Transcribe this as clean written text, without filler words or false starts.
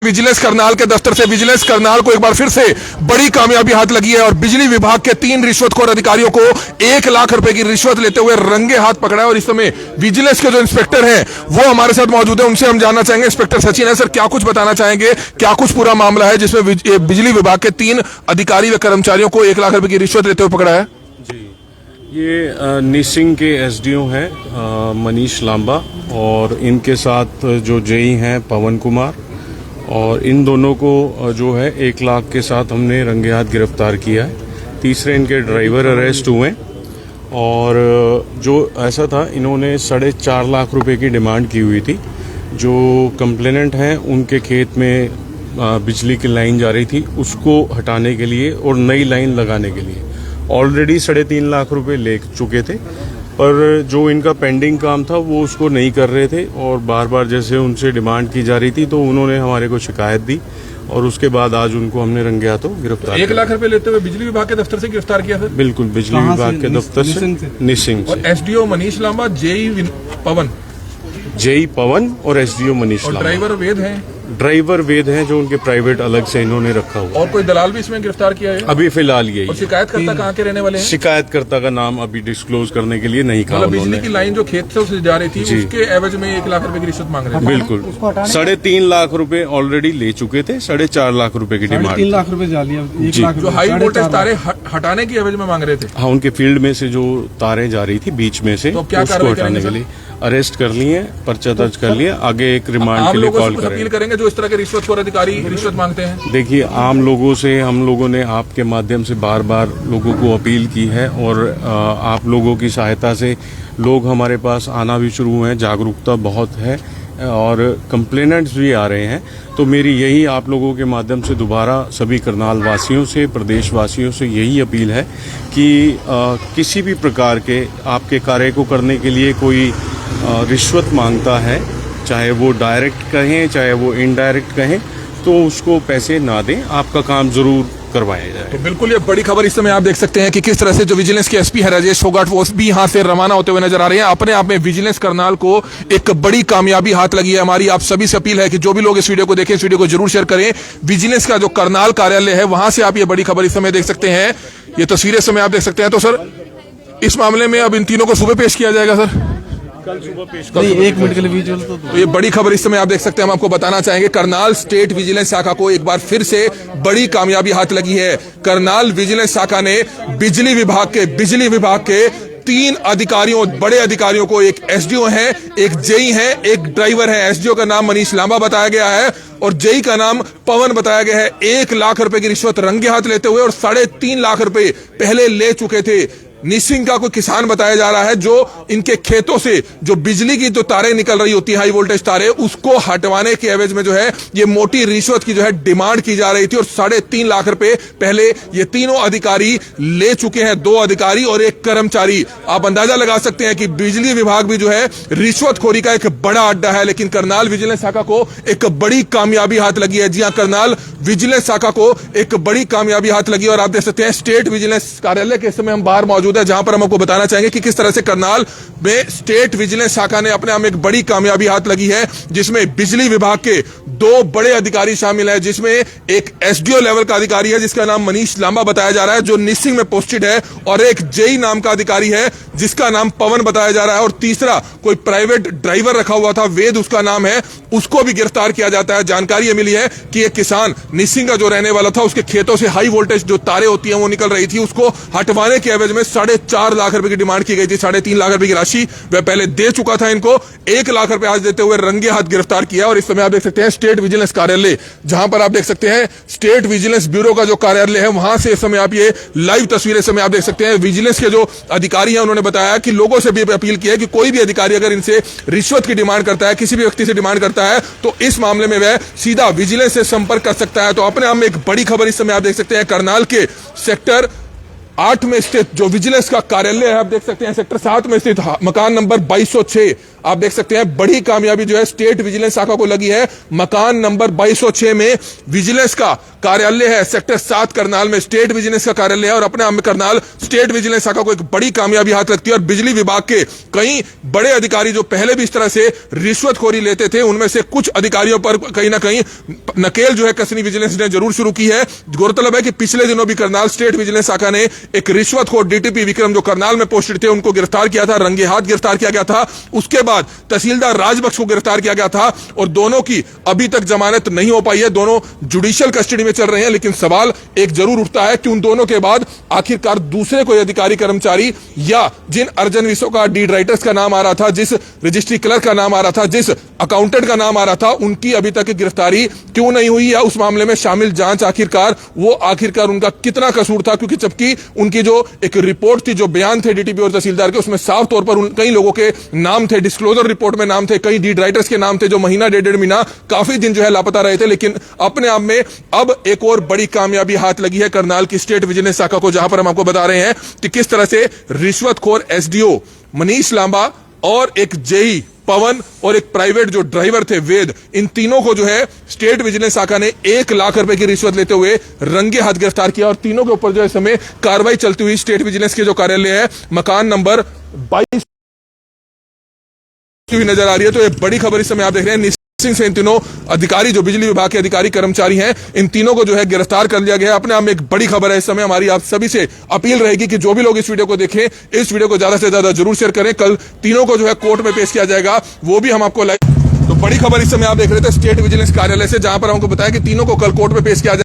Vigilance Karnal के दफ्तर से विजिलेंस करनाल को एक बार फिर से बड़ी कामयाबी हाथ लगी है और बिजली विभाग के 3 रिश्वतखोर अधिकारियों को 1 लाख रुपए की रिश्वत लेते हुए रंगे हाथ पकड़ा है। और इस समय विजिलेंस के जो इंस्पेक्टर हैं वो हमारे साथ मौजूद है, उनसे हम जानना चाहेंगे। इंस्पेक्टर सचिन है सर, क्या कुछ बताना चाहेंगे, क्या कुछ पूरा मामला है जिसमें बिजली विभाग के 3 अधिकारी व कर्मचारियों को 1 लाख रुपए की रिश्वत लेते हुए पकड़ा है? जी, ये निसिंग के एसडीओ हैं मनीष लांबा और इनके साथ जो जेई हैं पवन कुमार, और इन दोनों को जो है 1 लाख के साथ हमने रंगे हाथ गिरफ्तार किया है। तीसरे इनके ड्राइवर अरेस्ट हुए और जो ऐसा था, इन्होंने 4.5 लाख रुपए की डिमांड की हुई थी। जो कंप्लेनेंट हैं उनके खेत में बिजली की लाइन जा रही थी, उसको हटाने के लिए और नई लाइन लगाने के लिए ऑलरेडी 3.5 लाख रुपए ले चुके थे, पर जो इनका पेंडिंग काम था वो उसको नहीं कर रहे थे और बार बार जैसे उनसे डिमांड की जा रही थी तो उन्होंने हमारे को शिकायत दी और उसके बाद आज उनको हमने रंगे हाथों गिरफ्तार 1 लाख रुपए लेते हुए बिजली विभाग के दफ्तर से गिरफ्तार किया सर? बिल्कुल, बिजली विभाग के दफ्तर से, निसिंग से। और एसडीओ मनीष लांबा, जेई पवन और एसडीओ मनीष लांबा। ड्राइवर वेद हैं जो उनके प्राइवेट अलग से इन्होंने रखा हुआ। और कोई दलाल भी इसमें गिरफ्तार किया है? अभी फिलहाल यही। और शिकायतकर्ता कहाँ के रहने वाले हैं? शिकायतकर्ता का नाम अभी डिस्क्लोज करने के लिए नहीं कहा। बिजली की लाइन जो खेत से जा रही थी उसके एवज में 1 लाख रुपए की रिश्वत मांग रहे थे। बिल्कुल, 3.5 लाख रुपए ऑलरेडी ले चुके थे, 4.5 लाख रुपए की डिमांड। 3 लाख रुपए जा लिया। जो हाई वोल्टेज तारे हटाने की एवज में मांग रहे थे। हाँ, उनके फील्ड में से जो तारें जा रही थी बीच में से, तो क्या उसको हटाने के लिए अरेस्ट कर लिए, पर्चा दर्ज कर लिया। आगे एक रिमांड के लिए कॉल करेंगे जो इस तरह के रिश्वतखोर अधिकारी रिश्वत मांगते हैं। देखिए, आम लोगों से हम लोगों ने आपके माध्यम से बार बार लोगों को अपील की है और आप लोगों की सहायता से लोग हमारे पास आना भी शुरू हुए हैं, जागरूकता बहुत है और कंप्लेनेंट्स भी आ रहे हैं। तो मेरी यही आप लोगों के माध्यम से दोबारा सभी करनाल वासियों से, प्रदेश वासियों से यही अपील है कि किसी भी प्रकार के आपके कार्य को करने के लिए कोई रिश्वत मांगता है, चाहे वो डायरेक्ट कहें चाहे वो इनडायरेक्ट कहें, तो उसको पैसे ना दें, आपका काम जरूर करवाया जाए। तो बिल्कुल ये बड़ी खबर इस समय आप देख सकते हैं कि किस तरह से जो विजिलेंस के एसपी है राजेश फोगाट, वो भी यहाँ से रवाना होते हुए नजर आ रहे हैं। अपने आप में विजिलेंस करनाल को एक बड़ी कामयाबी हाथ लगी है। हमारी आप सभी से अपील है कि जो भी लोग इस वीडियो को देखें, इस वीडियो को जरूर शेयर करें। विजिलेंस का जो करनाल कार्यालय है वहां से आप ये बड़ी खबर इस समय देख सकते हैं। ये तस्वीरें समय आप देख सकते हैं। तो सर, इस मामले में अब इन तीनों को सुबह पेश किया जाएगा सर? कल सुबह पेश कर 1 मिनट के लिए विजुअल तो ये बड़ी खबर इस समय आप देख सकते हैं। हम आपको बताना चाहेंगे करनाल स्टेट विजिलेंस शाखा को एक बार फिर से बड़ी कामयाबी हाथ लगी है। करनाल विजिलेंस शाखा ने बिजली विभाग के 3 अधिकारियों, बड़े अधिकारियों को, एक एसडीओ है, एक जेई है, एक ड्राइवर है। एसडीओ का नाम मनीष लांबा बताया गया है और जेई का नाम पवन बताया गया है। 1 लाख रुपए की रिश्वत रंगे हाथ लेते हुए और 3.5 लाख रुपए पहले ले चुके थे। निसिंग का कोई किसान बताया जा रहा है जो इनके खेतों से जो बिजली की जो तारें निकल रही होती है, हाई वोल्टेज तारें, उसको हटवाने के एवज में जो है ये मोटी रिश्वत की जो है डिमांड की जा रही थी और 3.5 लाख रुपए पहले ये तीनों अधिकारी ले चुके हैं। 2 अधिकारी और 1 कर्मचारी। आप अंदाजा लगा सकते हैं कि बिजली विभाग भी जो है रिश्वतखोरी का एक बड़ा अड्डा है, लेकिन करनाल विजिलेंस शाखा को एक बड़ी कामयाबी हाथ लगी है। जी हाँ, करनाल विजिलेंस शाखा को एक बड़ी कामयाबी हाथ लगी और आप देख सकते हैं स्टेट विजिलेंस कार्यालय के समय हम बाहर मौजूद है, जहां पर हम आपको बताना चाहेंगे कि किस तरह से करनाल में स्टेट विजिलेंस शाखा ने अपने आप में एक बड़ी कामयाबी हाथ लगी है, जिसमें बिजली विभाग के 2 बड़े अधिकारी शामिल हैं, जिसमें एक एसडीओ लेवल का अधिकारी है जिसका नाम मनीष लांबा बताया जा रहा है जो निसिंग में पोस्टेड है, और एक जेई नाम का अधिकारी है जिसका नाम पवन बताया जा रहा है, और तीसरा कोई प्राइवेट ड्राइवर रखा हुआ था, वेद उसका नाम है, उसको भी गिरफ्तार किया जाता है। जानकारी ये मिली है कि एक किसान निसिंग का जो रहने वाला था, उसके खेतों से हाई वोल्टेज जो तारें होती हैं वो निकल रही थी, उसको हटवाने के एवज में 4.5 लाख रुपए की डिमांड की गई थी। 3.5 लाख रुपए की राशि वह पहले दे चुका था इनको। 1 लाख रुपए आज देते हुए रंगे हाथ गिरफ्तार किया। और इस समय आप देख सकते हैं स्टेट विजिलेंस कार्यालय, जहां पर आप देख सकते हैं स्टेट विजिलेंस ब्यूरो का जो कार्यालय है, वहां से इस समय आप ये लाइव तस्वीरें समय आप देख सकते हैं। विजिलेंस के जो अधिकारी हैं उन्होंने बताया कि लोगों से भी अपील की है कि कोई भी अधिकारी अगर इनसे रिश्वत की डिमांड करता है, किसी भी व्यक्ति से डिमांड करता है, तो इस मामले में वह सीधा विजिलेंस से संपर्क कर सकता है। तो अपने आप में एक बड़ी खबर इस समय आप देख सकते हैं। करनाल के सेक्टर 8 में स्थित जो विजिलेंस का कार्यालय है, आप देख सकते हैं सेक्टर 7 में स्थित मकान नंबर 2206, आप देख सकते हैं बड़ी कामयाबी जो है स्टेट विजिलेंस शाखा को लगी है। मकान नंबर 2206 में विजिलेंस का कार्यालय है, सेक्टर 7 करनाल में स्टेट विजिलेंस का कार्यालय है और अपने आप में करनाल स्टेट विजिलेंस शाखा को एक बड़ी कामयाबी हाथ लगती है। और बिजली विभाग के कई बड़े अधिकारी जो पहले भी इस तरह से रिश्वतखोरी लेते थे, उनमें से कुछ अधिकारियों पर कहीं ना कहीं नकेल जो है कसनी विजिलेंस ने जरूर शुरू की है। गौरतलब है कि पिछले दिनों भी करनाल स्टेट विजिलेंस शाखा ने एक रिश्वतखोर डीटीपी विक्रम जो करनाल में पोस्टेड थे उनको गिरफ्तार किया था, रंगे हाथ गिरफ्तार किया गया था। उसके बाद तहसीलदार राजबख्श को गिरफ्तार किया गया था और दोनों की अभी तक जमानत नहीं हो पाई है, दोनों जुडिशियल कस्टडी में चल रहे हैं। लेकिन सवाल एक जरूर उठता है कि उन दोनों के बाद आखिरकार दूसरे कोई अधिकारी कर्मचारी या जिन अर्जनविसों का डीड राइटर्स का नाम आ रहा था, जिस रजिस्ट्री क्लर्क का नाम आ रहा था, जिस अकाउंटेंट का नाम आ रहा था, उनकी अभी तक गिरफ्तारी क्यों नहीं हुई या उस मामले में शामिल जांच आखिरकार उनका कितना कसूर था। क्योंकि जबकि उनकी जो एक रिपोर्ट थी, जो बयान थे डीटीपी और तहसीलदार के, उसमें साफ तौर पर कई लोगों के नाम थे, डिस्क्लोजर रिपोर्ट में नाम थे, कई डीड राइटर्स के नाम थे जो महीना डेढ़ महीना काफी दिन जो है लापता रहे थे। लेकिन अपने आप में अब एक और बड़ी कामयाबी हाथ लगी है करनाल की स्टेट विजिलेंस शाखा को, जहां पर हम आपको बता रहे हैं कि किस तरह से रिश्वतखोर एसडीओ मनीष लांबा और एक जेई पवन और एक प्राइवेट जो ड्राइवर थे वेद, इन तीनों को जो है स्टेट विजिलेंस शाखा ने 1 लाख रुपए की रिश्वत लेते हुए रंगे हाथ गिरफ्तार किया और तीनों के ऊपर जो है इस समय कार्रवाई चलती हुई स्टेट विजिलेंस के जो कार्यालय है मकान नंबर 22 की नजर आ रही है। तो ये बड़ी खबर इस समय आप देख रहे हैं। सिंह से इन तीनों अधिकारी जो बिजली विभाग के अधिकारी कर्मचारी हैं, इन तीनों को जो है गिरफ्तार कर लिया गया है। अपने आप में एक बड़ी खबर है इस समय। हमारी आप सभी से अपील रहेगी कि जो भी लोग इस वीडियो को देखें, इस वीडियो को ज्यादा से ज्यादा जरूर शेयर करें। कल तीनों को जो है कोर्ट में पेश किया जाएगा, वो भी हम आपको तो बड़ी खबर इस समय आप देख रहे थे स्टेट विजिलेंस कार्यालय से, जहां पर हमको बताया कि तीनों को कल कोर्ट में पेश किया जाएगा।